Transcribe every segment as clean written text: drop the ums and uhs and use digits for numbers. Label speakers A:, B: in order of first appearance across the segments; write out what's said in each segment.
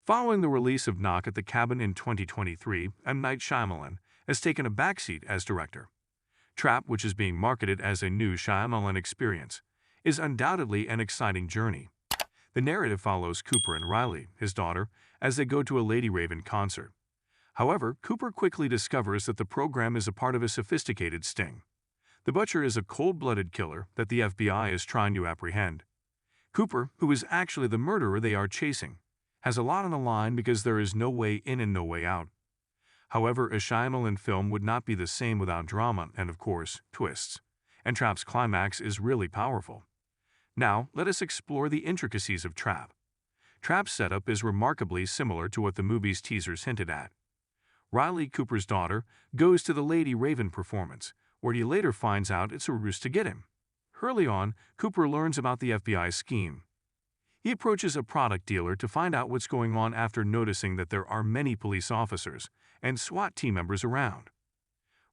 A: Following the release of Knock at the Cabin in 2023, M. Night Shyamalan has taken a backseat as director. Trap, which is being marketed as a new Shyamalan experience, is undoubtedly an exciting journey. The narrative follows Cooper and Riley, his daughter, as they go to a Lady Raven concert. However, Cooper quickly discovers that the program is a part of a sophisticated sting. The butcher is a cold-blooded killer that the FBI is trying to apprehend. Cooper, who is actually the murderer they are chasing, has a lot on the line because there is no way in and no way out. However, a Shyamalan film would not be the same without drama and, of course, twists. And Trap's climax is really powerful. Now, let us explore the intricacies of Trap. Trap's setup is remarkably similar to what the movie's teasers hinted at. Riley, Cooper's daughter, goes to the Lady Raven performance, where he later finds out it's a ruse to get him. Early on, Cooper learns about the FBI scheme. He approaches a product dealer to find out what's going on after noticing that there are many police officers and SWAT team members around.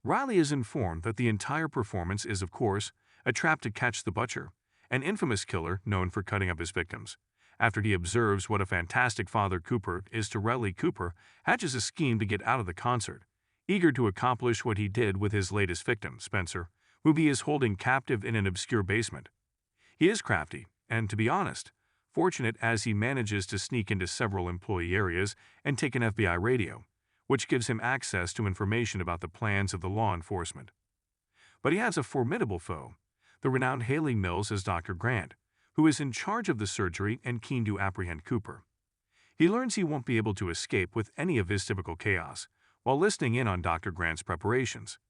A: Riley is informed that the entire performance is, of course, a trap to catch the butcher, an infamous killer known for cutting up his victims. After he observes what a fantastic father Cooper is to Riley, Cooper hatches a scheme to get out of the concert, eager to accomplish what he did with his latest victim, Spencer, whom he is holding captive in an obscure basement. He is crafty, and to be honest, fortunate as he manages to sneak into several employee areas and take an FBI radio, which gives him access to information about the plans of the law enforcement. But he has a formidable foe, the renowned Haley Mills as Dr. Grant, who is in charge of the surgery and keen to apprehend Cooper. He learns he won't be able to escape with any of his typical chaos, while listening in on Dr. Grant's preparations.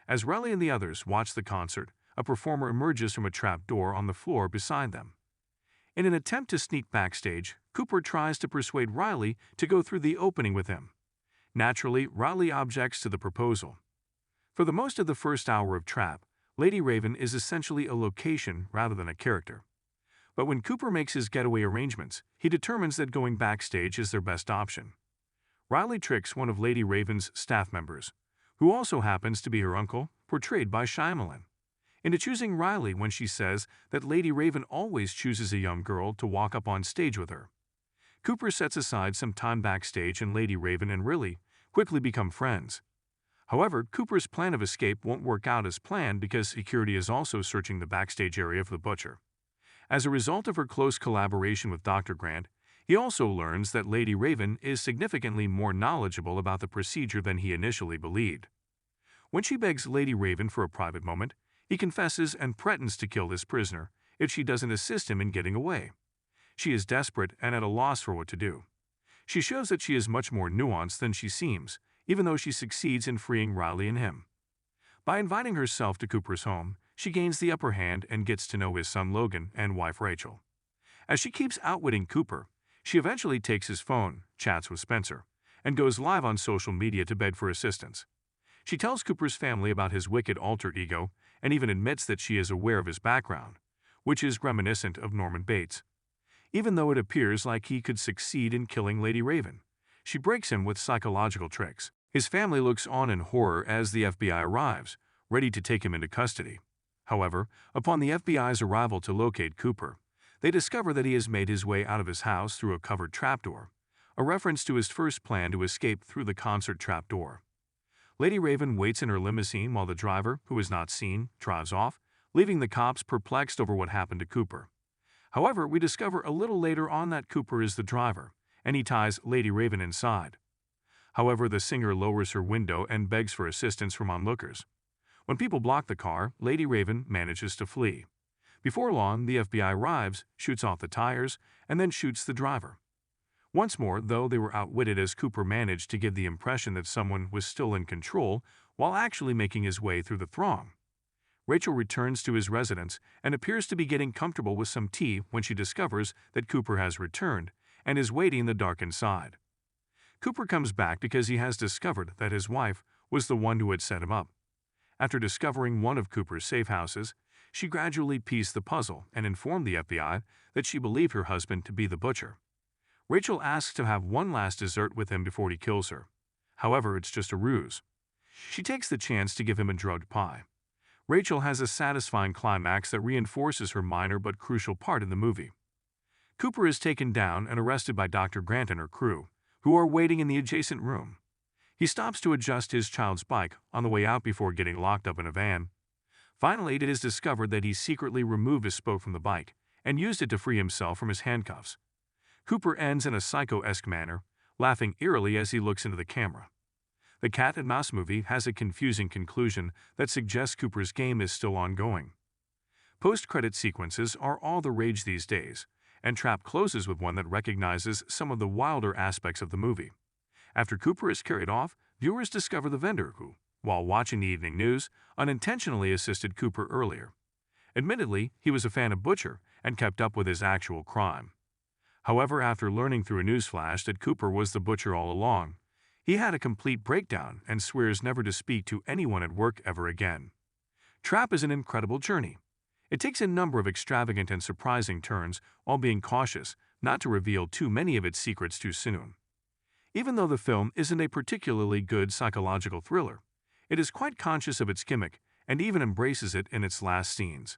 A: As Riley and the others watch the concert, a performer emerges from a trap door on the floor beside them. In an attempt to sneak backstage, Cooper tries to persuade Riley to go through the opening with him. Naturally, Riley objects to the proposal. For the most of the first hour of Trap, Lady Raven is essentially a location rather than a character. But when Cooper makes his getaway arrangements, he determines that going backstage is their best option. Riley tricks one of Lady Raven's staff members, who also happens to be her uncle, portrayed by Shyamalan, into choosing Riley when she says that Lady Raven always chooses a young girl to walk up on stage with her. Cooper sets aside some time backstage and Lady Raven and Riley quickly become friends. However, Cooper's plan of escape won't work out as planned because security is also searching the backstage area for the butcher. As a result of her close collaboration with Dr. Grant, he also learns that Lady Raven is significantly more knowledgeable about the procedure than he initially believed. When she begs Lady Raven for a private moment, he confesses and threatens to kill this prisoner if she doesn't assist him in getting away. She is desperate and at a loss for what to do. She shows that she is much more nuanced than she seems, even though she succeeds in freeing Riley and him. By inviting herself to Cooper's home, she gains the upper hand and gets to know his son Logan and wife Rachel. As she keeps outwitting Cooper, she eventually takes his phone, chats with Spencer, and goes live on social media to beg for assistance. She tells Cooper's family about his wicked alter ego and even admits that she is aware of his background, which is reminiscent of Norman Bates. Even though it appears like he could succeed in killing Lady Raven, she breaks him with psychological tricks. His family looks on in horror as the FBI arrives, ready to take him into custody. However, upon the FBI's arrival to locate Cooper, they discover that he has made his way out of his house through a covered trapdoor, a reference to his first plan to escape through the concert trapdoor. Lady Raven waits in her limousine while the driver, who is not seen, drives off, leaving the cops perplexed over what happened to Cooper. However, we discover a little later on that Cooper is the driver, and he ties Lady Raven inside. However, the singer lowers her window and begs for assistance from onlookers. When people block the car, Lady Raven manages to flee. Before long, the FBI arrives, shoots off the tires, and then shoots the driver. Once more, though, they were outwitted as Cooper managed to give the impression that someone was still in control while actually making his way through the throng. Rachel returns to his residence and appears to be getting comfortable with some tea when she discovers that Cooper has returned and is waiting in the dark inside. Cooper comes back because he has discovered that his wife was the one who had set him up. After discovering one of Cooper's safe houses, she gradually pieced the puzzle and informed the FBI that she believed her husband to be the butcher. Rachel asks to have one last dessert with him before he kills her. However, it's just a ruse. She takes the chance to give him a drugged pie. Rachel has a satisfying climax that reinforces her minor but crucial part in the movie. Cooper is taken down and arrested by Dr. Grant and her crew, who are waiting in the adjacent room. He stops to adjust his child's bike on the way out before getting locked up in a van. Finally, it is discovered that he secretly removed his spoke from the bike and used it to free himself from his handcuffs. Cooper ends in a psycho-esque manner, laughing eerily as he looks into the camera. The Cat and Mouse movie has a confusing conclusion that suggests Cooper's game is still ongoing. Post-credit sequences are all the rage these days, and Trap closes with one that recognizes some of the wilder aspects of the movie. After Cooper is carried off, viewers discover the vendor who, while watching the evening news, unintentionally assisted Cooper earlier. Admittedly, he was a fan of Butcher and kept up with his actual crime. However, after learning through a newsflash that Cooper was the Butcher all along, he had a complete breakdown and swears never to speak to anyone at work ever again. Trap is an incredible journey. It takes a number of extravagant and surprising turns, while being cautious not to reveal too many of its secrets too soon. Even though the film isn't a particularly good psychological thriller, it is quite conscious of its gimmick and even embraces it in its last scenes.